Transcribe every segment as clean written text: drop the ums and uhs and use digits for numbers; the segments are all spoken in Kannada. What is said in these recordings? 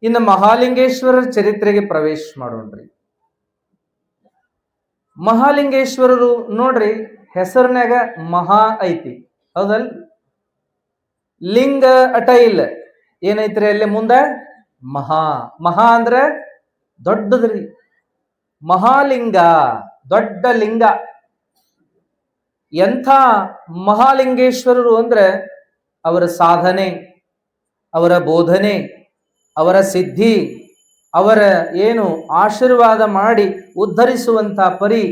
ಇನ್ನು ಮಹಾಲಿಂಗೇಶ್ವರರ ಚರಿತ್ರೆಗೆ ಪ್ರವೇಶ ಮಾಡೋಣ್ರಿ. ಮಹಾಲಿಂಗೇಶ್ವರರು ನೋಡ್ರಿ, ಹೆಸರಿನಾಗ ಮಹಾ ಐತಿ, ಹೌದಲ್? ಲಿಂಗ ಅಟ ಇಲ್ಲ, ಏನೈತ್ರಿ ಅಲ್ಲಿ ಮುಂದ? ಮಹಾ. ಮಹಾ ಅಂದ್ರ ದೊಡ್ಡದ್ರಿ. ಮಹಾಲಿಂಗ ದೊಡ್ಡ ಲಿಂಗ. ಎಂಥ ಮಹಾಲಿಂಗೇಶ್ವರರು ಅಂದ್ರೆ ಅವರ ಸಾಧನೆ, ಅವರ ಬೋಧನೆ, ಅವರ ಸಿದ್ಧಿ, ಅವರ ಏನು ಆಶೀರ್ವಾದ ಮಾಡಿ ಉದ್ಧರಿಸುವಂತ ಪರಿ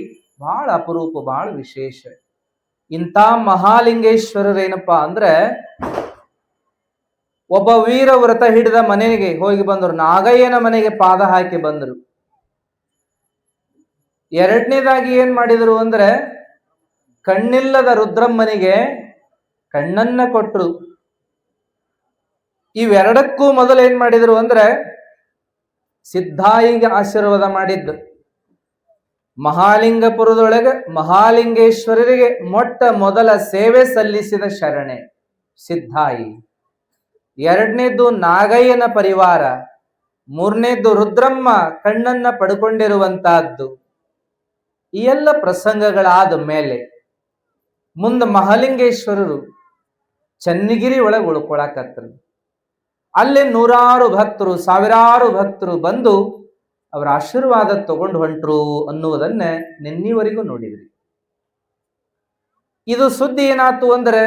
ಬಹಳ ಅಪರೂಪ, ಬಹಳ ವಿಶೇಷ. ಇಂಥ ಮಹಾಲಿಂಗೇಶ್ವರರೇನಪ್ಪಾ ಅಂದ್ರೆ ಒಬ್ಬ ವೀರ ವ್ರತ ಹಿಡಿದ ಮನೆಗೆ ಹೋಗಿ ಬಂದರು. ನಾಗಯ್ಯನ ಮನೆಗೆ ಪಾದ ಹಾಕಿ ಬಂದರು. ಎರಡನೇದಾಗಿ ಏನ್ ಮಾಡಿದರು ಅಂದ್ರೆ ಕಣ್ಣಿಲ್ಲದ ರುದ್ರಮ್ಮನಿಗೆ ಕಣ್ಣನ್ನ ಕೊಟ್ಟರು. ಇವೆರಡಕ್ಕೂ ಮೊದಲು ಏನ್ ಮಾಡಿದ್ರು ಅಂದ್ರೆ ಸಿದ್ಧಾಯಿಗೆ ಆಶೀರ್ವಾದ ಮಾಡಿದ್ದು. ಮಹಾಲಿಂಗಪುರದೊಳಗೆ ಮಹಾಲಿಂಗೇಶ್ವರರಿಗೆ ಮೊಟ್ಟ ಮೊದಲ ಸೇವೆ ಸಲ್ಲಿಸಿದ ಶರಣೆ ಸಿದ್ಧಾಯಿ. ಎರಡನೇದ್ದು ನಾಗಯ್ಯನ ಪರಿವಾರ. ಮೂರನೇದ್ದು ರುದ್ರಮ್ಮ ಕಣ್ಣನ್ನ ಪಡ್ಕೊಂಡಿರುವಂತಹದ್ದು. ಈ ಎಲ್ಲ ಪ್ರಸಂಗಗಳಾದ ಮೇಲೆ ಮುಂದೆ ಮಹಾಲಿಂಗೇಶ್ವರರು ಚನ್ನಗಿರಿ ಒಳಗೆ ಉಳ್ಕೊಳಕತ್ತರು. ಅಲ್ಲಿ ನೂರಾರು ಭಕ್ತರು, ಸಾವಿರಾರು ಭಕ್ತರು ಬಂದು ಅವರ ಆಶೀರ್ವಾದ ತಗೊಂಡು ಹೊಂಟ್ರು ಅನ್ನುವುದನ್ನ ನಿನ್ನಿವರೆಗೂ ನೋಡಿದ್ರಿ. ಇದು ಸುದ್ದಿ ಏನಾತು ಅಂದ್ರೆ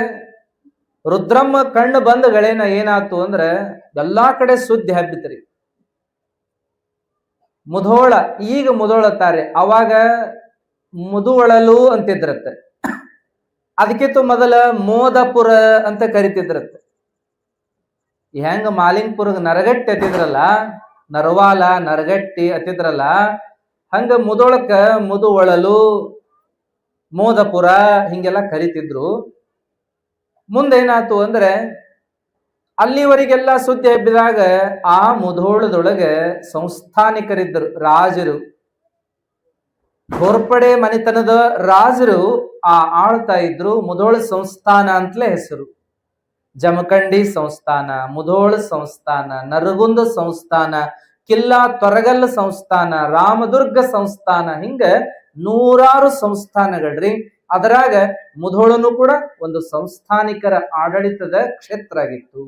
ರುದ್ರಮ್ಮ ಕಣ್ಣು ಬಂದಗಳೇನ ಏನಾತು ಅಂದ್ರೆ ಎಲ್ಲಾ ಕಡೆ ಸುದ್ದಿ ಹಬ್ಬಿತ್ರಿ. ಮುಧೋಳ, ಈಗ ಮುಧೋಳತ್ತಾರೆ, ಅವಾಗ ಮುದುವಳಲು ಅಂತಿದ್ರತ್ತೆ. ಅದಕ್ಕಿಂತ ಮೊದಲ ಮೋದಪುರ ಅಂತ ಕರಿತಿದ್ರತ್ತೆ. ಹೆಂಗ ಮಾಲಿಂಗಪುರಗ್ ನರಗಟ್ಟಿ ಅತ್ತಿದ್ರಲ್ಲ, ನರವಾಲ ನರಗಟ್ಟಿ ಅತ್ತಿದ್ರಲ್ಲ, ಹಂಗ ಮುದೋಳಕ್ಕ ಮುದುವಳಲು, ಮೋದಪುರ ಹಿಂಗೆಲ್ಲ ಕರಿತಿದ್ರು. ಮುಂದೇನಾತು ಅಂದ್ರೆ ಅಲ್ಲಿವರೆಗೆಲ್ಲ ಸುದ್ದಿ ಹಬ್ಬಿದಾಗ ಆ ಮುಧೋಳದೊಳಗೆ ಸಂಸ್ಥಾನಿಕರಿದ್ದರು, ರಾಜರು, ಘೋರ್ಪಡೆ ಮನೆತನದ ರಾಜರು ಆಳ್ತಾ ಇದ್ರು. ಮುಧೋಳ ಸಂಸ್ಥಾನ ಅಂತಲೇ ಹೆಸರು. ಜಮಖಂಡಿ ಸಂಸ್ಥಾನ, ಮುಧೋಳ ಸಂಸ್ಥಾನ, ನರಗುಂದ ಸಂಸ್ಥಾನ, ಕಿಲ್ಲಾ ತೊರಗಲ್ಲ ಸಂಸ್ಥಾನ, ರಾಮದುರ್ಗ ಸಂಸ್ಥಾನ, ಹಿಂಗ ನೂರಾರು ಸಂಸ್ಥಾನಗಳ್ರಿ. ಅದರಾಗ ಮುಧೋಳನು ಕೂಡ ಒಂದು ಸಂಸ್ಥಾನಿಕರ ಆಡಳಿತದ ಕ್ಷೇತ್ರ ಆಗಿತ್ತು.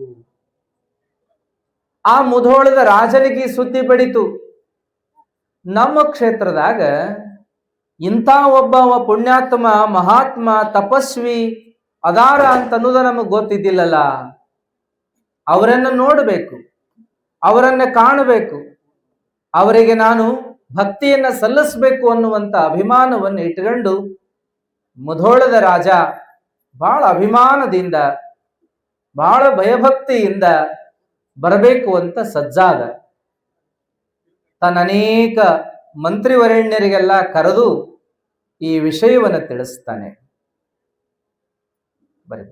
ಆ ಮುಧೋಳದ ರಾಜನಿಗೆ ಸುದ್ದಿ ಬಡಿತು, ನಮ್ಮ ಕ್ಷೇತ್ರದಾಗ ಇಂಥ ಒಬ್ಬ ಪುಣ್ಯಾತ್ಮ, ಮಹಾತ್ಮ, ತಪಸ್ವಿ ಅದಾರ ಅಂತ ಅನ್ನೋದು ನಮಗ್ ಗೊತ್ತಿದ್ದಿಲ್ಲಲ್ಲ. ಅವರನ್ನು ನೋಡಬೇಕು, ಅವರನ್ನ ಕಾಣಬೇಕು, ಅವರಿಗೆ ನಾನು ಭಕ್ತಿಯನ್ನ ಸಲ್ಲಿಸಬೇಕು ಅನ್ನುವಂತ ಅಭಿಮಾನವನ್ನು ಇಟ್ಕೊಂಡು ಮುಧೋಳದ ರಾಜ ಬಹಳ ಅಭಿಮಾನದಿಂದ, ಬಹಳ ಭಯಭಕ್ತಿಯಿಂದ ಬರಬೇಕು ಅಂತ ಸಜ್ಜಾದ. ತನ್ನ ಅನೇಕ ಮಂತ್ರಿವರೆಣ್ಯರಿಗೆಲ್ಲ ಕರೆದು ಈ ವಿಷಯವನ್ನು ತಿಳಿಸ್ತಾನೆ. ಬರೀ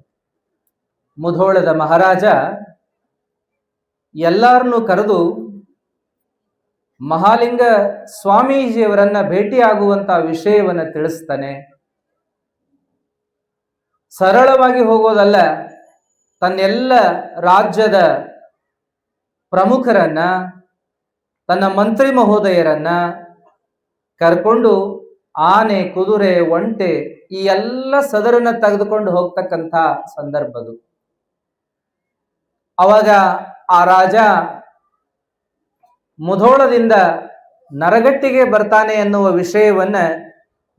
ಮುಧೋಳದ ಮಹಾರಾಜ ಎಲ್ಲರನ್ನೂ ಕರೆದು ಮಹಾಲಿಂಗ ಸ್ವಾಮೀಜಿಯವರನ್ನ ಭೇಟಿಯಾಗುವಂತ ವಿಷಯವನ್ನು ತಿಳಿಸ್ತಾನೆ. ಸರಳವಾಗಿ ಹೋಗೋದಲ್ಲ, ತನ್ನೆಲ್ಲ ರಾಜ್ಯದ ಪ್ರಮುಖರನ್ನ, ತನ್ನ ಮಂತ್ರಿ ಮಹೋದಯರನ್ನ ಕರ್ಕೊಂಡು ಆನೆ, ಕುದುರೆ, ಒಂಟೆ ಈ ಎಲ್ಲ ಸದರನ್ನ ತೆಗೆದುಕೊಂಡು ಹೋಗ್ತಕ್ಕಂಥ ಸಂದರ್ಭದು. ಅವಾಗ ಆ ರಾಜ ಮುಧೋಳದಿಂದ ನರಗಟ್ಟಿಗೆ ಬರ್ತಾನೆ ಎನ್ನುವ ವಿಷಯವನ್ನ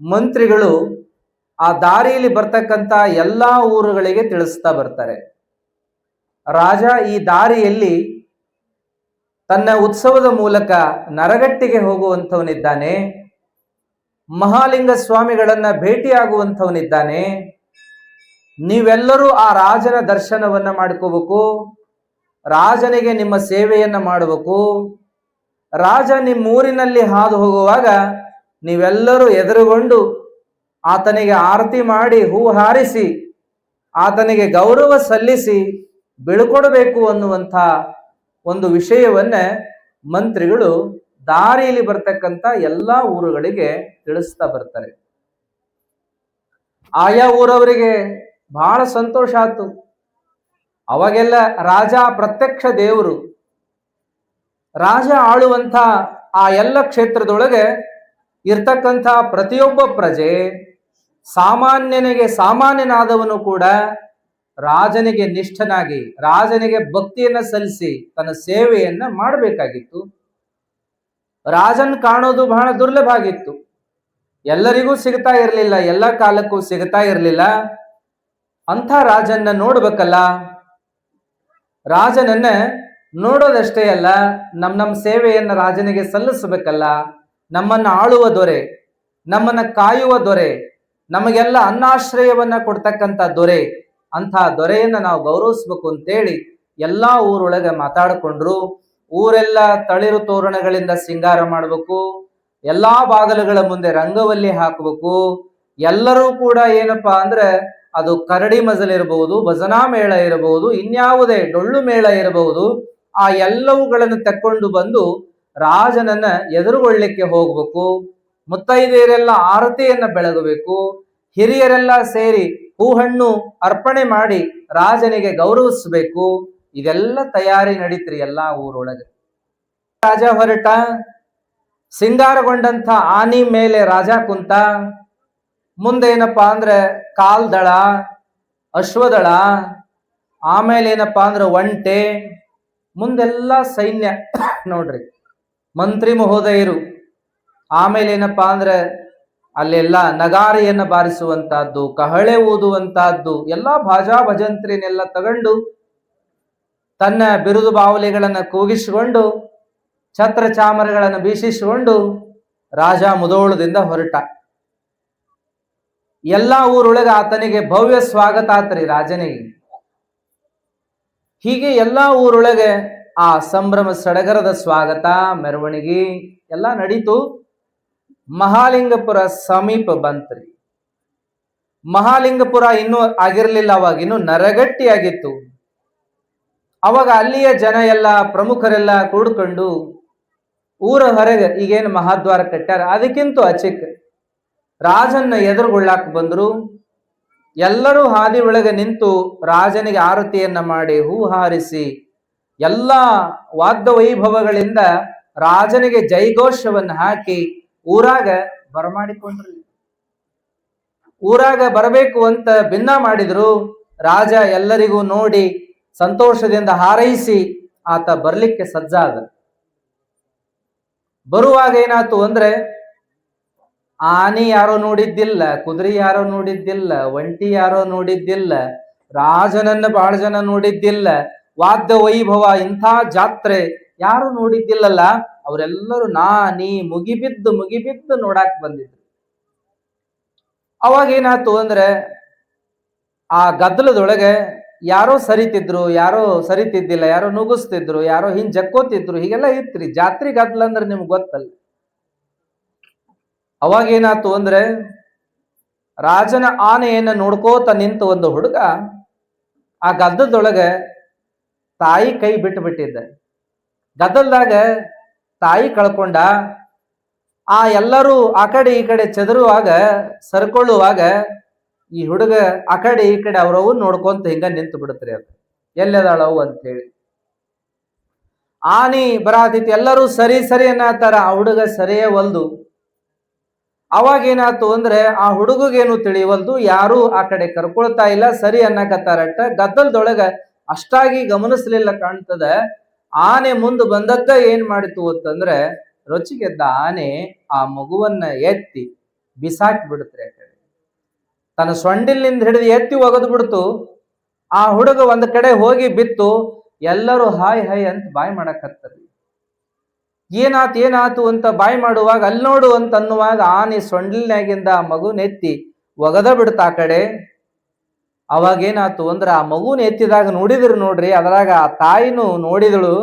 ಮಂತ್ರಿಗಳು ಆ ದಾರಿಯಲ್ಲಿ ಬರ್ತಕ್ಕಂಥ ಎಲ್ಲಾ ಊರುಗಳಿಗೆ ತಿಳಿಸ್ತಾ ಬರ್ತಾರೆ. ರಾಜ ಈ ದಾರಿಯಲ್ಲಿ ತನ್ನ ಉತ್ಸವದ ಮೂಲಕ ನರಗಟ್ಟಿಗೆ ಹೋಗುವಂಥವನಿದ್ದಾನೆ, ಮಹಾಲಿಂಗ ಸ್ವಾಮಿಗಳನ್ನ ಭೇಟಿಯಾಗುವಂಥವನಿದ್ದಾನೆ. ನೀವೆಲ್ಲರೂ ಆ ರಾಜನ ದರ್ಶನವನ್ನ ಮಾಡ್ಕೋಬೇಕು, ರಾಜನಿಗೆ ನಿಮ್ಮ ಸೇವೆಯನ್ನ ಮಾಡಬೇಕು. ರಾಜ ನಿಮ್ಮ ಊರಿನಲ್ಲಿ ಹಾದು ಹೋಗುವಾಗ ನೀವೆಲ್ಲರೂ ಎದುರುಗೊಂಡು ಆತನಿಗೆ ಆರತಿ ಮಾಡಿ, ಹೂ ಹಾರಿಸಿ, ಆತನಿಗೆ ಗೌರವ ಸಲ್ಲಿಸಿ ಬೀಳ್ಕೊಡಬೇಕು ಅನ್ನುವಂಥ ಒಂದು ವಿಷಯವನ್ನ ಮಂತ್ರಿಗಳು ದಾರಿಯಲ್ಲಿ ಬರ್ತಕ್ಕಂಥ ಎಲ್ಲಾ ಊರುಗಳಿಗೆ ತಿಳಿಸ್ತಾ ಬರ್ತಾರೆ. ಆಯಾ ಊರವರಿಗೆ ಬಹಳ ಸಂತೋಷ ಆಯ್ತು. ಅವಾಗೆಲ್ಲ ರಾಜ ಪ್ರತ್ಯಕ್ಷ ದೇವರು. ರಾಜ ಆಳುವಂಥ ಆ ಎಲ್ಲ ಕ್ಷೇತ್ರದೊಳಗೆ ಇರ್ತಕ್ಕಂಥ ಪ್ರತಿಯೊಬ್ಬ ಪ್ರಜೆ, ಸಾಮಾನ್ಯನಾದವನು ಕೂಡ ರಾಜನಿಗೆ ನಿಷ್ಠನಾಗಿ, ರಾಜನಿಗೆ ಭಕ್ತಿಯನ್ನ ಸಲ್ಲಿಸಿ ತನ್ನ ಸೇವೆಯನ್ನ ಮಾಡಬೇಕಾಗಿತ್ತು. ರಾಜನ್ ಕಾಣೋದು ಬಹಳ ದುರ್ಲಭ ಆಗಿತ್ತು. ಎಲ್ಲರಿಗೂ ಸಿಗ್ತಾ ಇರಲಿಲ್ಲ, ಎಲ್ಲ ಕಾಲಕ್ಕೂ ಸಿಗ್ತಾ ಇರಲಿಲ್ಲ. ಅಂಥ ರಾಜನ್ನ ನೋಡ್ಬೇಕಲ್ಲ. ರಾಜನನ್ನ ನೋಡೋದಷ್ಟೇ ಅಲ್ಲ, ನಮ್ಮ ಸೇವೆಯನ್ನ ರಾಜನಿಗೆ ಸಲ್ಲಿಸಬೇಕಲ್ಲ. ನಮ್ಮನ್ನ ಆಳುವ ದೊರೆ, ನಮ್ಮನ್ನ ಕಾಯುವ ದೊರೆ, ನಮಗೆಲ್ಲ ಅನ್ನಾಶ್ರಯವನ್ನ ಕೊಡ್ತಕ್ಕಂಥ ದೊರೆ, ಅಂಥ ದೊರೆಯನ್ನ ನಾವು ಗೌರವಿಸ್ಬೇಕು ಅಂತೇಳಿ ಎಲ್ಲಾ ಊರೊಳಗೆ ಮಾತಾಡಿಕೊಂಡ್ರು. ಊರೆಲ್ಲ ತಳಿರು ತೋರಣಗಳಿಂದ ಸಿಂಗಾರ ಮಾಡಬೇಕು, ಎಲ್ಲಾ ಬಾಗಲುಗಳ ಮುಂದೆ ರಂಗವಲ್ಲಿ ಹಾಕಬೇಕು. ಎಲ್ಲರೂ ಕೂಡ ಏನಪ್ಪಾ ಅಂದ್ರೆ ಅದು ಕರಡಿ ಮಜಲ್ ಇರಬಹುದು, ಭಜನಾ ಮೇಳ ಇರಬಹುದು, ಇನ್ಯಾವುದೇ ಡೊಳ್ಳು ಮೇಳ ಇರಬಹುದು, ಆ ಎಲ್ಲವುಗಳನ್ನು ತಕ್ಕೊಂಡು ಬಂದು ರಾಜನನ್ನ ಎದುರುಗೊಳ್ಳಿಕ್ಕೆ ಹೋಗ್ಬೇಕು. ಮುತ್ತೈದೆಯರೆಲ್ಲ ಆರತಿಯನ್ನ ಬೆಳಗಬೇಕು. ಹಿರಿಯರೆಲ್ಲ ಸೇರಿ ಹೂಹಣ್ಣು ಅರ್ಪಣೆ ಮಾಡಿ ರಾಜನಿಗೆ ಗೌರವಿಸಬೇಕು. ಇದೆಲ್ಲ ತಯಾರಿ ನಡೀತ್ರಿ ಎಲ್ಲಾ ಊರೊಳಗೆ. ರಾಜ ಹೊರಟ, ಸಿಂಗಾರಗೊಂಡಂತ ಆನಿ ಮೇಲೆ ರಾಜ ಕುಂತ. ಮುಂದೆ ಏನಪ್ಪಾ ಅಂದ್ರೆ ಕಾಲ್ದಳ, ಅಶ್ವದಳ, ಆಮೇಲೆ ಏನಪ್ಪಾ ಅಂದ್ರೆ ಒಂಟೆ, ಮುಂದೆಲ್ಲ ಸೈನ್ಯ ನೋಡ್ರಿ, ಮಂತ್ರಿ ಮಹೋದಯರು. ಆಮೇಲೆ ಏನಪ್ಪಾ ಅಂದ್ರೆ ಅಲ್ಲೆಲ್ಲ ನಗಾರಿಯನ್ನ ಬಾರಿಸುವಂತಹದ್ದು, ಕಹಳೆ ಊದುವಂತಹದ್ದು, ಎಲ್ಲಾ ಭಾಜಾ ಭಜಂತ್ರಿನೆಲ್ಲ ತಗೊಂಡು ತನ್ನ ಬಿರುದು ಬಾವಲಿಗಳನ್ನ ಕೂಗಿಸಿಕೊಂಡು ಛತ್ರ ಚಾಮರಗಳನ್ನು ಬೀಸಿಸಿಕೊಂಡು ರಾಜ ಮುದೋಳದಿಂದ ಹೊರಟ. ಎಲ್ಲಾ ಊರೊಳಗೆ ಆತನಿಗೆ ಭವ್ಯ ಸ್ವಾಗತ ಆತ್ರಿ ರಾಜನಿಗೆ. ಹೀಗೆ ಎಲ್ಲಾ ಊರೊಳಗೆ ಆ ಸಂಭ್ರಮ ಸಡಗರದ ಸ್ವಾಗತ, ಮೆರವಣಿಗೆ ಎಲ್ಲ ನಡೀತು. ಮಹಾಲಿಂಗಪುರ ಸಮೀಪ ಬಂತ್ರಿ. ಮಹಾಲಿಂಗಪುರ ಇನ್ನೂ ಆಗಿರ್ಲಿಲ್ಲ, ಅವಾಗ ಇನ್ನು ನರಗಟ್ಟಿ ಆಗಿತ್ತು. ಅವಾಗ ಅಲ್ಲಿಯ ಜನ ಎಲ್ಲ ಪ್ರಮುಖರೆಲ್ಲ ಕೂಡ್ಕೊಂಡು ಊರ ಹೊರಗೆ ಈಗೇನು ಮಹಾದ್ವಾರ ಕಟ್ಟಾರ ಅದಕ್ಕಿಂತ ಅಚಿಕ್ ರಾಜನ್ನ ಎದುರುಗೊಳ್ಳಾಕ್ ಬಂದ್ರು. ಎಲ್ಲರೂ ಹಾದಿ ಒಳಗೆ ನಿಂತು ರಾಜನಿಗೆ ಆರತಿಯನ್ನ ಮಾಡಿ ಹೂ ಹಾರಿಸಿ ಎಲ್ಲ ವಾದ್ಯ ವೈಭವಗಳಿಂದ ರಾಜನಿಗೆ ಜೈಘೋಷವನ್ನ ಹಾಕಿ ಊರಾಗ ಬರಮಾಡಿಕೊಂಡ್ರು. ಊರಾಗ ಬರಬೇಕು ಅಂತ ಭಿನ್ನ ಮಾಡಿದ್ರು. ರಾಜ ಎಲ್ಲರಿಗೂ ನೋಡಿ ಸಂತೋಷದಿಂದ ಹಾರೈಸಿ ಆತ ಬರ್ಲಿಕ್ಕೆ ಸಜ್ಜಾದ. ಬರುವಾಗ ಏನಾಯ್ತು ಅಂದ್ರೆ ಆನೆ ಯಾರೋ ನೋಡಿದ್ದಿಲ್ಲ, ಕುದುರೆ ಯಾರೋ ನೋಡಿದ್ದಿಲ್ಲ, ಒಂಟಿ ಯಾರೋ ನೋಡಿದ್ದಿಲ್ಲ, ರಾಜನನ್ನ ಬಹಳ ಜನ ನೋಡಿದ್ದಿಲ್ಲ, ವಾದ್ಯ ವೈಭವ ಇಂಥ ಜಾತ್ರೆ ಯಾರು ನೋಡಿದ್ದಿಲ್ಲಲ್ಲ. ಅವರೆಲ್ಲರೂ ನೀ ಮುಗಿಬಿದ್ದು ನೋಡಾಕ್ ಬಂದಿದ್ರು. ಅವಾಗ ಏನಾಯ್ತು ಅಂದ್ರೆ ಆ ಗದ್ದಲದೊಳಗೆ ಯಾರೋ ಸರಿತಿದ್ರು, ಯಾರೋ ಸರಿತಿದ್ದಿಲ್ಲ, ಯಾರೋ ನುಗ್ಗಿಸ್ತಿದ್ರು, ಯಾರೋ ಹಿಂಗ್ ಜಕ್ಕೋತಿದ್ರು, ಹೀಗೆಲ್ಲ ಇತ್ರಿ. ಜಾತ್ರೆ ಗದ್ದಲ ಅಂದ್ರೆ ನಿಮ್ಗೆ ಗೊತ್ತಲ್ಲ. ಅವಾಗ ಏನಾಯ್ತು ಅಂದ್ರೆ ರಾಜನ ಆನೆಯನ್ನ ನೋಡ್ಕೋತ ನಿಂತ ಒಂದು ಹುಡುಗ ಆ ಗದ್ದಲದೊಳಗೆ ತಾಯಿ ಕೈ ಬಿಟ್ಟಿದ್ದ. ಗದ್ದಲದಾಗ ತಾಯಿ ಕಳ್ಕೊಂಡ. ಆ ಎಲ್ಲರೂ ಆ ಕಡೆ ಈ ಕಡೆ ಚದುರುವಾಗ, ಸರ್ಕೊಳ್ಳುವಾಗ ಈ ಹುಡುಗ ಆ ಕಡೆ ಈ ಕಡೆ ಅವ್ರವು ನೋಡ್ಕೊಂತ ಹಿಂಗ ನಿಂತು ಬಿಡುತ್ರಿ. ಅದು ಎಲ್ಲದಾಳವು ಅಂತ ಹೇಳಿ ಆನಿ ಬರಾತೈತಿ. ಎಲ್ಲರೂ ಸರಿ ಸರಿ ಅನ್ನತಾರ, ಆ ಹುಡುಗ ಸರಿಯೇ ಒಲ್ದು. ಅವಾಗ ಏನಾಯ್ತು ಅಂದ್ರೆ ಆ ಹುಡುಗಗೇನು ತಿಳಿವಲ್ದು, ಯಾರು ಆ ಕಡೆ ಕರ್ಕೊಳ್ತಾ ಇಲ್ಲ, ಸರಿ ಅನ್ನಕತ್ತಾರಟ್ಟ. ಗದ್ದಲದೊಳಗ ಅಷ್ಟಾಗಿ ಗಮನಿಸ್ಲಿಲ್ಲ ಕಾಣ್ತದ. ಆನೆ ಮುಂದೆ ಬಂದದ್ದ ಏನ್ ಮಾಡಿತು ಅಂತಂದ್ರೆ ರೊಚ್ಚಿಗೆದ್ದ ಆನೆ ಆ ಮಗುವನ್ನ ಎತ್ತಿ ಬಿಸಾಕಿ ಬಿಡುತ್ರಿ. ಆ ಕಡೆ ತನ್ನ ಸೊಂಡಿಲಿಂದ ಹಿಡಿದು ಎತ್ತಿ ಒಗದು ಬಿಡ್ತು. ಆ ಹುಡುಗ ಒಂದ್ ಕಡೆ ಹೋಗಿ ಬಿತ್ತು. ಎಲ್ಲರೂ ಹಾಯ್ ಹಾಯ್ ಅಂತ ಬಾಯ್ ಮಾಡಕತ್ತರಿ. ಏನಾತು ಅಂತ ಬಾಯ್ ಮಾಡುವಾಗ ಅಲ್ಲಿ ನೋಡು ಅಂತ ಅನ್ನುವಾಗ ಆನೆ ಸೊಂಡಿಲ್ನಾಗಿಂದ ಆ ಮಗುನ ಎತ್ತಿ ಒಗದ ಬಿಡ್ತ ಆ ಕಡೆ. ಅವಾಗ ಏನಾತು ಅಂದ್ರೆ ಆ ಮಗುನ ಎತ್ತಿದಾಗ ನೋಡಿದ್ರು ನೋಡ್ರಿ, ಅದ್ರಾಗ ಆ ತಾಯಿನೂ ನೋಡಿದಳು,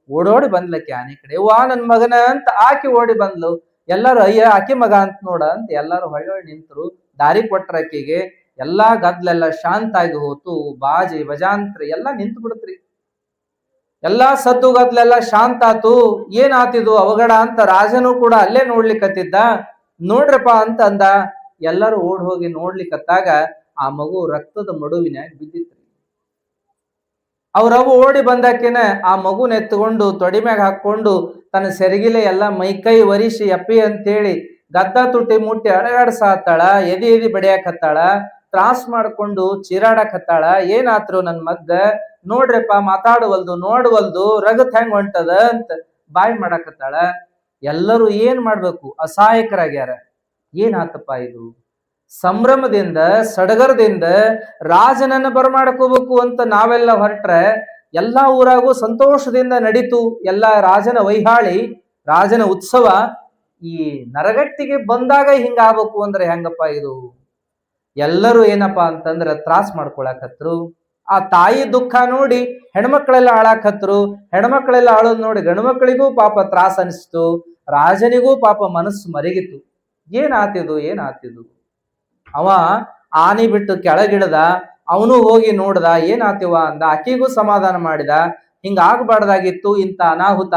ಓಡೋಡಿ ಬಂದ್ಲಕ್ಕೆ ಆನೆ ಕಡೆ. ವಾ ನನ್ ಮಗನ ಅಂತ ಆಕಿ ಓಡಿ ಬಂದ್ಲು. ಎಲ್ಲರೂ ಅಯ್ಯ ಆಕಿ ಮಗ ಅಂತ ನೋಡ ಅಂತ ಎಲ್ಲರೂ ಹೊಳ್ಳೊಳ್ಳಿ ನಿಂತರು. ದಾರಿ ಕೊಟ್ರ ಆಕಿಗೆ. ಎಲ್ಲಾ ಗದ್ಲೆಲ್ಲ ಶಾಂತ ಆಗಿ ಹೋತು. ಬಾಜಿ ಭಜಾಂತ್ರಿ ಎಲ್ಲಾ ನಿಂತು ಬಿಡ್ತ್ರಿ. ಎಲ್ಲಾ ಸದ್ದು ಗದ್ಲೆಲ್ಲ ಶಾಂತ ಆತು. ಏನಾತಿದು ಅವಘಡ ಅಂತ ರಾಜನು ಕೂಡ ಅಲ್ಲೇ ನೋಡ್ಲಿಕ್ಕತ್ತಿದ್ದ. ನೋಡ್ರಪ್ಪ ಅಂತ ಅಂದ. ಎಲ್ಲರೂ ಓಡ್ ಹೋಗಿ ನೋಡ್ಲಿಕ್ಕತ್ತಾಗ ಆ ಮಗು ರಕ್ತದ ಮಡುವಿನಾಗ ಬಿದ್ದಿತ್ರಿ. ಅವ್ರವ್ವ ಓಡಿ ಬಂದಾಕಿನ ಆ ಮಗುನ ಎತ್ಕೊಂಡು ತೊಡಿ ಮ್ಯಾಗ ಹಾಕೊಂಡು ತನ್ನ ಸೆರಗಿಲೆ ಎಲ್ಲ ಮೈಕೈ ಒರಿಸಿ ಅಪ್ಪಿ ಅಂತೇಳಿ ಗದ್ದ ತುಟಿ ಮುಟ್ಟಿ ಅಡಗಾಡ್ಸಾತಾಳ, ಎದಿ ಎದಿ ಬಡಿಯಾಕತ್ತಾಳ, ತ್ರಾಸ್ ಮಾಡ್ಕೊಂಡು ಚೀರಾಡಕತ್ತಾಳ. ಏನಾತ್ರು ನನ್ ಮಗ್ಗ, ನೋಡ್ರಪ್ಪ ಮಾತಾಡುವಲ್ದು, ನೋಡುವಲ್ದು, ರಗತ್ ಹೆಂಗ್ ಹೊಂಟದ ಅಂತ ಬಾಯ್ ಮಾಡಾಕತ್ತಾಳ. ಎಲ್ಲರೂ ಏನ್ ಮಾಡ್ಬೇಕು, ಅಸಹಾಯಕರಾಗ್ಯಾರ. ಏನಾತಪ್ಪ ಇದು? ಸಂಭ್ರಮದಿಂದ ಸಡಗರದಿಂದ ರಾಜನನ್ನ ಬರಮಾಡ್ಕೋಬೇಕು ಅಂತ ನಾವೆಲ್ಲ ಹೊರಟ್ರೆ ಎಲ್ಲಾ ಊರಾಗೂ ಸಂತೋಷದಿಂದ ನಡೀತು, ಎಲ್ಲ ರಾಜನ ವೈಹಾಳಿ, ರಾಜನ ಉತ್ಸವ. ಈ ನರಗಟ್ಟಿಗೆ ಬಂದಾಗ ಹಿಂಗಾಗಬೇಕು ಅಂದ್ರೆ ಹೆಂಗಪ್ಪ ಇದು? ಎಲ್ಲರೂ ಏನಪ್ಪಾ ಅಂತಂದ್ರ ತ್ರಾಸ್ ಮಾಡ್ಕೊಳಕತ್ರು. ಆ ತಾಯಿ ದುಃಖ ನೋಡಿ ಹೆಣ್ಮಕ್ಳೆಲ್ಲ ಆಳಾಕತ್ರು. ಹೆಣ್ಮಕ್ಳೆಲ್ಲ ಆಳೋದ್ ನೋಡಿ ಗಂಡ್ಮಕ್ಳಿಗೂ ಪಾಪ ತ್ರಾಸ ಅನಿಸ್ತು, ರಾಜನಿಗೂ ಪಾಪ ಮನಸ್ಸು ಮರಿಗಿತು. ಏನಾತಿದು? ಅವ ಆನಿ ಬಿಟ್ಟು ಕೆಳಗಿಳದ, ಅವನು ಹೋಗಿ ನೋಡ್ದ, ಏನಾತಿವ ಅಂದ, ಆಕಿಗೂ ಸಮಾಧಾನ ಮಾಡಿದ. ಹಿಂಗಾಗಬಾರ್ದಾಗಿತ್ತು, ಇಂಥ ಅನಾಹುತ,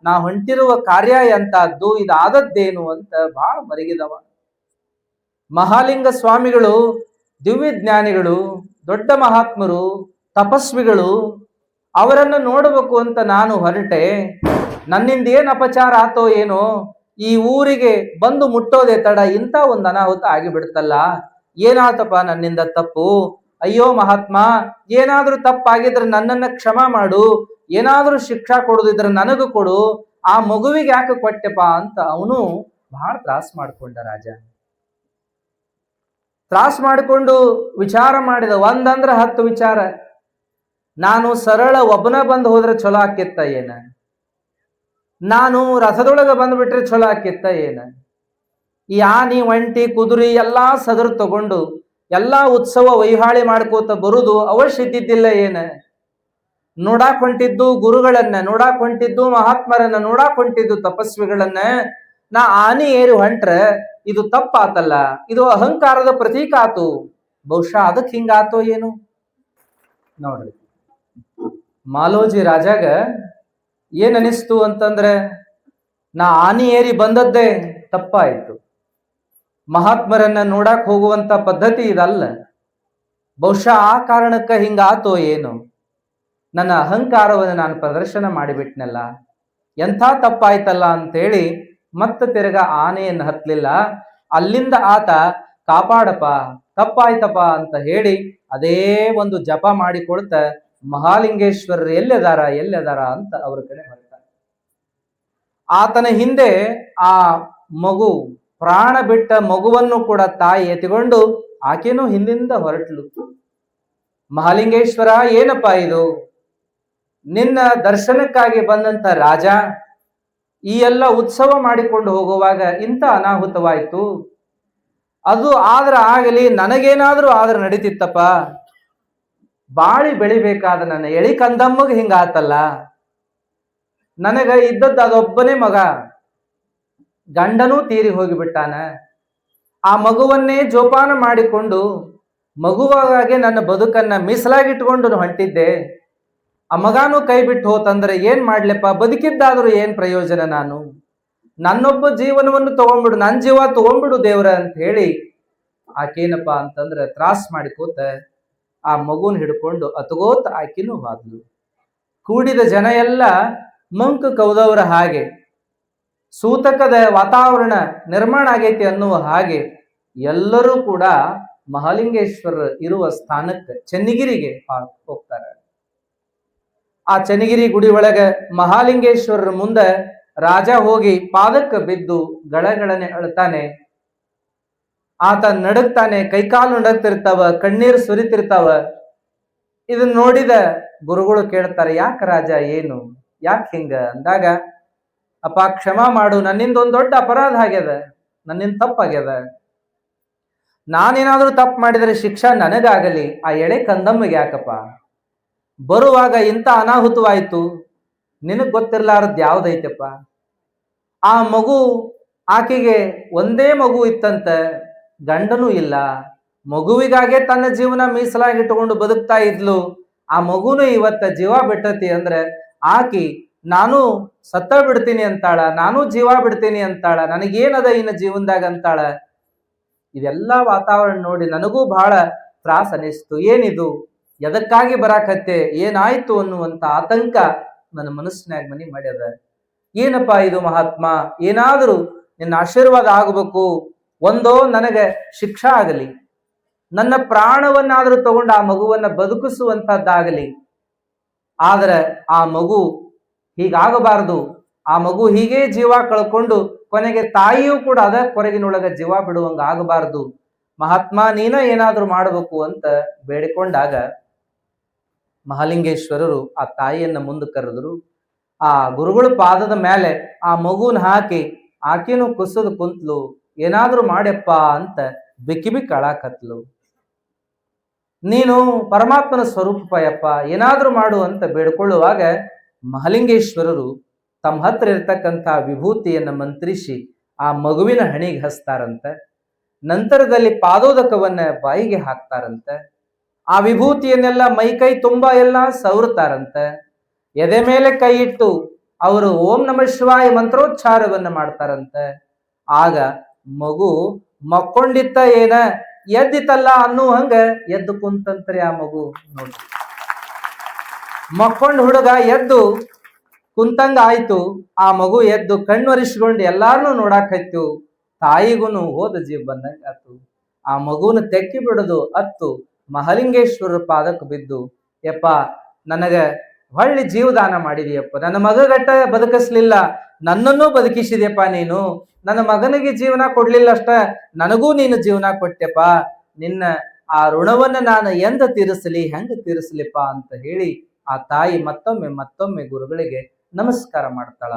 ನಾ ಹೊಂಟಿರುವ ಕಾರ್ಯ ಎಂತದ್ದು, ಇದಾದದ್ದೇನು ಅಂತ ಬಹಳ ಮರಗಿದವ. ಮಹಾಲಿಂಗ ಸ್ವಾಮಿಗಳು ದಿವ್ಯ ಜ್ಞಾನಿಗಳು, ದೊಡ್ಡ ಮಹಾತ್ಮರು, ತಪಸ್ವಿಗಳು, ಅವರನ್ನು ನೋಡಬೇಕು ಅಂತ ನಾನು ಹೊರಟೆ. ನನ್ನಿಂದ ಏನ್ ಅಪಚಾರ ಆತೋ ಏನೋ, ಈ ಊರಿಗೆ ಬಂದು ಮುಟ್ಟೋದೆ ತಡ, ಇಂಥ ಒಂದು ಅನಾಹುತ ಆಗಿಬಿಡ್ತಲ್ಲ. ಏನಾತಪ್ಪ ನನ್ನಿಂದ ತಪ್ಪು? ಅಯ್ಯೋ ಮಹಾತ್ಮ, ಏನಾದ್ರೂ ತಪ್ಪಾಗಿದ್ರೆ ನನ್ನನ್ನ ಕ್ಷಮ ಮಾಡು, ಏನಾದ್ರೂ ಶಿಕ್ಷಾ ಕೊಡುದಿದ್ರೆ ನನಗೂ ಕೊಡು, ಆ ಮಗುವಿಗೆ ಯಾಕೆ ಕೊಟ್ಟೆಪ್ಪ ಅಂತ ಅವನು ಬಹಳ ತ್ರಾಸ ಮಾಡ್ಕೊಂಡ. ರಾಜ ತ್ರಾಸ ಮಾಡಿಕೊಂಡು ವಿಚಾರ ಮಾಡಿದ, ಒಂದಂದ್ರ 10 ವಿಚಾರ. ನಾನು ಸರಳ ಒಬ್ಬನ ಬಂದು ಹೋದ್ರೆ ಚಲೋ ಆಕಿತ್ತ ಏನ, ನಾನು ರಥದೊಳಗ ಬಂದ್ಬಿಟ್ರೆ ಚಲೋ ಆಕಿತ್ತ ಏನ, ಈ ಆನಿ ಒಂಟಿ ಕುದುರೆ ಎಲ್ಲಾ ಸದರು ತಗೊಂಡು ಎಲ್ಲಾ ಉತ್ಸವ ವೈಹಾಳಿ ಮಾಡ್ಕೋತ ಬರುದು ಅವಶ್ಯ ಇದ್ದಿದ್ದಿಲ್ಲ ಏನ. ನೋಡಾಕ್ ಹೊಂಟಿದ್ದು ಗುರುಗಳನ್ನ, ನೋಡಾಕ್ ಹೊಂಟಿದ್ದು ಮಹಾತ್ಮರನ್ನ, ನೋಡಾಕ್ ಹೊಂಟಿದ್ದು ತಪಸ್ವಿಗಳನ್ನ, ನಾ ಆನಿ ಏರಿ ಹೊಂಟ್ರ ಇದು ತಪ್ಪಾತಲ್ಲ, ಇದು ಅಹಂಕಾರದ ಪ್ರತೀಕ ಆತು. ಬಹುಶಃ ಅದಕ್ಕೆ ಹಿಂಗಾತೋ ಏನು ನೋಡ್ರಿ. ಮಾಲೋಜಿ ರಾಜಾಗ ಏನ್ ಅನಿಸ್ತು ಅಂತಂದ್ರೆ, ನಾ ಆನಿ ಏರಿ ಬಂದದ್ದೇ ತಪ್ಪಾಯ್ತು, ಮಹಾತ್ಮರನ್ನ ನೋಡಾಕ್ ಹೋಗುವಂತ ಪದ್ಧತಿ ಇದಲ್ಲ, ಬಹುಶಃ ಆ ಕಾರಣಕ್ಕ ಹಿಂಗಾತೋ ಏನು, ನನ್ನ ಅಹಂಕಾರವನ್ನು ನಾನು ಪ್ರದರ್ಶನ ಮಾಡಿಬಿಟ್ನಲ್ಲ, ಎಂಥ ತಪ್ಪಾಯ್ತಲ್ಲ ಅಂತೇಳಿ ಮತ್ತೆ ತಿರ್ಗ ಆನೆಯನ್ನು ಹತ್ಲಿಲ್ಲ. ಅಲ್ಲಿಂದ ಆತ ಕಾಪಾಡಪ್ಪ, ತಪ್ಪಾಯ್ತಪ್ಪ ಅಂತ ಹೇಳಿ ಅದೇ ಒಂದು ಜಪ ಮಾಡಿಕೊಳ್ತ ಮಹಾಲಿಂಗೇಶ್ವರರು ಎಲ್ಲೆದಾರ ಅಂತ ಅವ್ರ ಕಡೆ ಹೊರಟಾರೆ. ಆತನ ಹಿಂದೆ ಆ ಮಗು, ಪ್ರಾಣ ಬಿಟ್ಟ ಮಗುವನ್ನು ಕೂಡ ತಾಯಿ ಎತ್ತಿಕೊಂಡು ಆಕೆನೂ ಹಿಂದಿಂದ ಹೊರಟ್ಲು. ಮಹಾಲಿಂಗೇಶ್ವರ, ಏನಪ್ಪಾ ಇದು? ನಿನ್ನ ದರ್ಶನಕ್ಕಾಗಿ ಬಂದಂತ ರಾಜ ಈ ಎಲ್ಲ ಉತ್ಸವ ಮಾಡಿಕೊಂಡು ಹೋಗುವಾಗ ಇಂಥ ಅನಾಹುತವಾಯ್ತು. ಅದು ಆದ್ರ ಆಗಲಿ, ನನಗೇನಾದ್ರೂ ಆದ್ರೆ ನಡೀತಿತ್ತಪ್ಪ. ಬಾಳಿ ಬೆಳಿಬೇಕಾದ ನನ್ನ ಎಳಿ ಕಂದಮ್ಮಗ್ ಹಿಂಗಾತಲ್ಲ. ನನಗ ಇದ್ದದ್ದು ಅದೊಬ್ಬನೇ ಮಗ, ಗಂಡನೂ ತೀರಿ ಹೋಗಿಬಿಟ್ಟಾನ. ಆ ಮಗುವನ್ನೇ ಜೋಪಾನ ಮಾಡಿಕೊಂಡು ಮಗುವಾಗೆ ನನ್ನ ಬದುಕನ್ನ ಮೀಸಲಾಗಿಟ್ಕೊಂಡು ಹೊಂಟಿದ್ದೆ. ಆ ಮಗಾನು ಕೈ ಬಿಟ್ಟು ಹೋತಂದ್ರೆ ಏನ್ ಮಾಡ್ಲಪ್ಪ, ಬದುಕಿದ್ದಾದ್ರೂ ಏನ್ ಪ್ರಯೋಜನ? ನಾನು ನನ್ನೊಬ್ಬ ಜೀವನವನ್ನು ತಗೊಂಡ್ಬಿಡು, ನನ್ನ ಜೀವ ತಗೊಂಡ್ಬಿಡು ದೇವ್ರ ಅಂತ ಹೇಳಿ ಆಕೇನಪ್ಪ ಅಂತಂದ್ರೆ ತ್ರಾಸ್ ಮಾಡಿಕೋತ ಆ ಮಗುನ್ ಹಿಡ್ಕೊಂಡು ಅತಗೋತ ಆಕಿನೂ ಹೋದ್ಲು. ಕೂಡಿದ ಜನ ಎಲ್ಲ ಮಂಕು ಕೌದವರ ಹಾಗೆ, ಸೂತಕದ ವಾತಾವರಣ ನಿರ್ಮಾಣ ಆಗೈತಿ ಅನ್ನುವ ಹಾಗೆ ಎಲ್ಲರೂ ಕೂಡ ಮಹಾಲಿಂಗೇಶ್ವರ ಇರುವ ಸ್ಥಾನಕ್ಕೆ ಚೆನ್ನಗಿರಿಗೆ ಹೋಗ್ತಾರೆ. ಆ ಚೆನ್ನಗಿರಿ ಗುಡಿ ಒಳಗೆ ಮಹಾಲಿಂಗೇಶ್ವರರ ಮುಂದೆ ರಾಜ ಹೋಗಿ ಪಾದಕ್ಕೆ ಬಿದ್ದು ಗಳಗಳನೆ ಅಳ್ತಾನೆ. ಆತ ನಡಗ್ತಾನೆ, ಕೈಕಾಲು ನಡಗ್ತಿರ್ತಾವ, ಕಣ್ಣೀರು ಸುರಿತಿರ್ತಾವ. ಇದನ್ನ ನೋಡಿದ ಗುರುಗಳು ಕೇಳ್ತಾರೆ, ಯಾಕ ರಾಜ, ಏನು, ಯಾಕೆ ಹಿಂಗ ಅಂದಾಗ, ಅಪ್ಪ ಕ್ಷಮಾ ಮಾಡು, ನನ್ನಿಂದ ಒಂದ್ ದೊಡ್ಡ ಅಪರಾಧ ಆಗ್ಯದ, ನನ್ನಿಂದ ತಪ್ಪಾಗ್ಯದ. ನಾನೇನಾದ್ರೂ ತಪ್ಪು ಮಾಡಿದರೆ ಶಿಕ್ಷಾ ನನಗಾಗಲಿ, ಆ ಎಳೆ ಕಂದಮ್ಮಗೆ ಯಾಕಪ್ಪ? ಬರುವಾಗ ಇಂಥ ಅನಾಹುತವಾಯ್ತು, ನಿನಗ್ ಗೊತ್ತಿರ್ಲಾರದ್ ಯಾವ್ದೈತಪ್ಪ? ಆ ಮಗು, ಆಕೆಗೆ ಒಂದೇ ಮಗು ಇತ್ತಂತ, ಗಂಡನೂ ಇಲ್ಲ, ಮಗುವಿಗಾಗೆ ತನ್ನ ಜೀವನ ಮೀಸಲಾಗಿಟ್ಟುಕೊಂಡು ಬದುಕ್ತಾ ಇದ್ಲು. ಆ ಮಗುನು ಇವತ್ತ ಜೀವ ಬಿಟ್ಟತಿ ಅಂದ್ರೆ ಆಕಿ ನಾನು ಸತ್ತ ಬಿಡ್ತೀನಿ ಅಂತಾಳ, ನಾನು ಜೀವ ಬಿಡ್ತೀನಿ ಅಂತಾಳ, ನನಗೇನದ ಇನ್ನು ಜೀವನದಾಗ ಅಂತಾಳ. ಇದೆಲ್ಲ ವಾತಾವರಣ ನೋಡಿ ನನಗೂ ಬಹಳ ತ್ರಾಸ ಅನಿಸ್ತು. ಏನಿದು? ಎದಕ್ಕಾಗಿ ಬರಾಕತ್ತೆ, ಏನಾಯ್ತು ಅನ್ನುವಂತ ಆತಂಕ ನನ್ನ ಮನಸ್ಸಿನಾಗ ಮನಿ ಮಾಡ್ಯದ. ಏನಪ್ಪಾ ಇದು ಮಹಾತ್ಮ, ಏನಾದರೂ ನಿನ್ನ ಆಶೀರ್ವಾದ ಆಗಬೇಕು, ಒಂದೋ ನನಗೆ ಶಿಕ್ಷಾ ಆಗಲಿ, ನನ್ನ ಪ್ರಾಣವನ್ನಾದರೂ ತಗೊಂಡು ಆ ಮಗುವನ್ನ ಬದುಕಿಸುವಂತದ್ದಾಗಲಿ. ಆದ್ರೆ ಆ ಮಗು ಹೀಗಾಗಬಾರದು, ಆ ಮಗು ಹೀಗೆ ಜೀವ ಕಳ್ಕೊಂಡು ಕೊನೆಗೆ ತಾಯಿಯೂ ಕೂಡ ಅದ ಕೊರಗಿನೊಳಗ ಜೀವ ಬಿಡುವಂಗ ಆಗಬಾರದು. ಮಹಾತ್ಮ ನೀನ ಏನಾದ್ರೂ ಮಾಡಬೇಕು ಅಂತ ಬೇಡಿಕೊಂಡಾಗ ಮಹಾಲಿಂಗೇಶ್ವರರು ಆ ತಾಯಿಯನ್ನ ಮುಂದೆ ಕರೆದ್ರು. ಆ ಗುರುಗಳ ಪಾದದ ಮೇಲೆ ಆ ಮಗುನ ಹಾಕಿ ಆಕೆನೂ ಕುಸದ ಕುಂತ್ಲು. ಏನಾದ್ರೂ ಮಾಡ್ಯಪ್ಪ ಅಂತ ಬಿಕ್ಕಿ ಬಿಕ್ಕಿ ಅಳಾಕತ್ಲು. ನೀನು ಪರಮಾತ್ಮನ ಸ್ವರೂಪಯಪ್ಪ, ಏನಾದ್ರೂ ಮಾಡು ಅಂತ ಬೇಡ್ಕೊಳ್ಳುವಾಗ ಮಹಾಲಿಂಗೇಶ್ವರರು ತಮ್ಮ ಹತ್ರ ಇರ್ತಕ್ಕಂಥ ವಿಭೂತಿಯನ್ನ ಮಂತ್ರಿಸಿ ಆ ಮಗುವಿನ ಹಣಿಗೆ ಹಚ್ತಾರಂತ. ನಂತರದಲ್ಲಿ ಪಾದೋದಕವನ್ನ ಬಾಯಿಗೆ ಹಾಕ್ತಾರಂತ. ಆ ವಿಭೂತಿಯನ್ನೆಲ್ಲ ಮೈಕೈ ತುಂಬಾ ಎಲ್ಲ ಸವರ್ತಾರಂತ. ಎದೆ ಮೇಲೆ ಕೈ ಇಟ್ಟು ಅವರು ಓಂ ನಮಃ ಶಿವಾಯ ಮಂತ್ರೋಚ್ಚಾರವನ್ನ ಮಾಡ್ತಾರಂತ. ಆಗ ಮಗು ಮಕ್ಕೊಂಡಿತ್ತ ಏನ ಎದ್ದಿತಲ್ಲ ಅನ್ನೋ ಹಂಗ ಎದ್ದು ಕುಂತಂತ್ರಿ. ಆ ಮಗು ನೋಡಿ, ಮಕ್ಕೊಂಡ್ ಹುಡುಗ ಎದ್ದು ಕುಂತಂಗ ಆಯ್ತು. ಆ ಮಗು ಎದ್ದು ಕಣ್ಣೊರಿಸ್ಕೊಂಡು ಎಲ್ಲಾರನು ನೋಡಾಕತ್ತು. ತಾಯಿಗೂನು ಹೋದ ಜೀವ ಬಂದಂಗ ಆತು. ಆ ಮಗುನ ತೆಕ್ಕಿ ಬಿಡದು ಅತ್ತು ಮಹಾಲಿಂಗೇಶ್ವರರ ಪಾದಕ್ಕೆ ಬಿದ್ದು, ಯಪ್ಪ ನನಗ ಹೊಳ್ಳಿ ಜೀವದಾನ ಮಾಡಿದೀಯಪ್ಪ, ನನ್ನ ಮಗಗಟ್ಟ ಬದುಕಿಸ್ಲಿಲ್ಲ, ನನ್ನನ್ನೂ ಬದುಕಿಸಿದ್ಯಪ್ಪ ನೀನು, ನನ್ನ ಮಗನಿಗೆ ಜೀವನ ಕೊಡ್ಲಿಲ್ಲ ಅಷ್ಟ, ನನಗೂ ನೀನು ಜೀವನ ಕೊಟ್ಟೆಪ್ಪ, ನಿನ್ನ ಆ ಋಣವನ್ನ ನಾನು ಎಂದ ತೀರಿಸಲಿ, ಹೆಂಗ ತೀರಿಸಲಿಪ್ಪ ಅಂತ ಹೇಳಿ ಆ ತಾಯಿ ಮತ್ತೊಮ್ಮೆ ಗುರುಗಳಿಗೆ ನಮಸ್ಕಾರ ಮಾಡ್ತಾಳ.